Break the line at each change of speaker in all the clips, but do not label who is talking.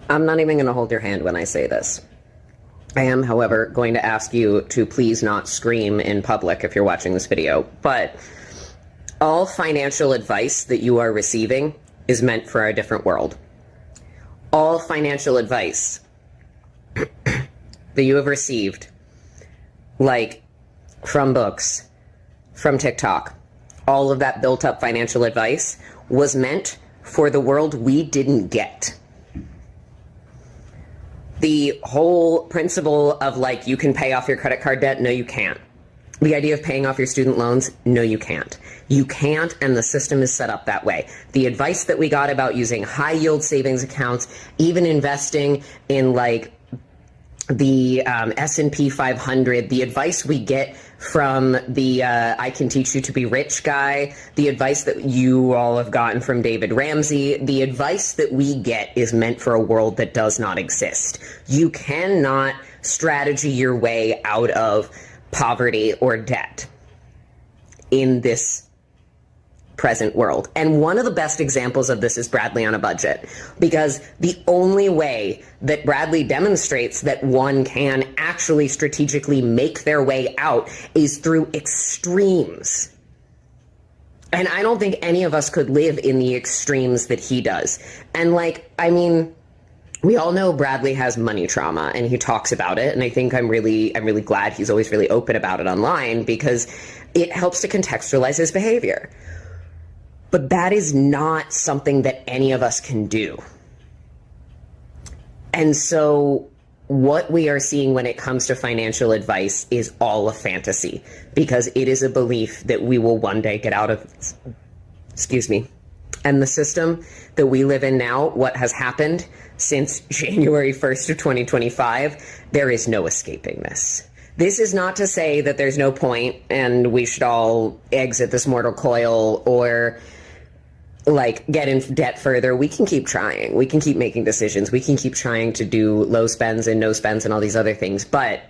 I'm not even going to hold your hand when I say this. I am, however, going to ask you to please not scream in public if you're watching this video, but all financial advice that you are receiving is meant for a different world. All financial advice that you have received, like from books, from TikTok, all of that built up financial advice was meant for the world we didn't get. The whole principle of like, you can pay off your credit card debt, no you can't. The idea of paying off your student loans, no you can't. You can't, and the system is set up that way. The advice that we got about using high yield savings accounts, even investing in like the S&P 500, the advice we get from the I Can Teach You to Be Rich guy, the advice that you all have gotten from David Ramsey, the advice that we get is meant for a world that does not exist. You cannot strategy your way out of poverty or debt in this present world. And one of the best examples of this is Bradley on a Budget, because the only way that Bradley demonstrates that one can actually strategically make their way out is through extremes. And I don't think any of us could live in the extremes that he does. And like, I mean, we all know Bradley has money trauma and he talks about it. And I think I'm really glad he's always really open about it online, because it helps to contextualize his behavior. But that is not something that any of us can do. And so what we are seeing when it comes to financial advice is all a fantasy, because it is a belief that we will one day get out of, and the system that we live in now, what has happened since January 1st of 2025, there is no escaping this. This is not to say that there's no point and we should all exit this mortal coil or like get in debt further. We can keep trying. We can keep making decisions. We can keep trying to do low spends and no spends and all these other things. But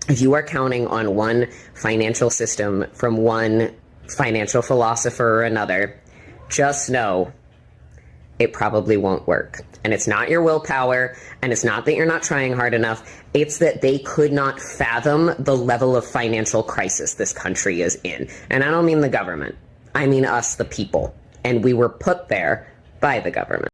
if you are counting on one financial system from one financial philosopher or another, just know it probably won't work. And it's not your willpower, and it's not that you're not trying hard enough. It's that they could not fathom the level of financial crisis this country is in. And I don't mean the government. I mean us, the people. And we were put there by the government.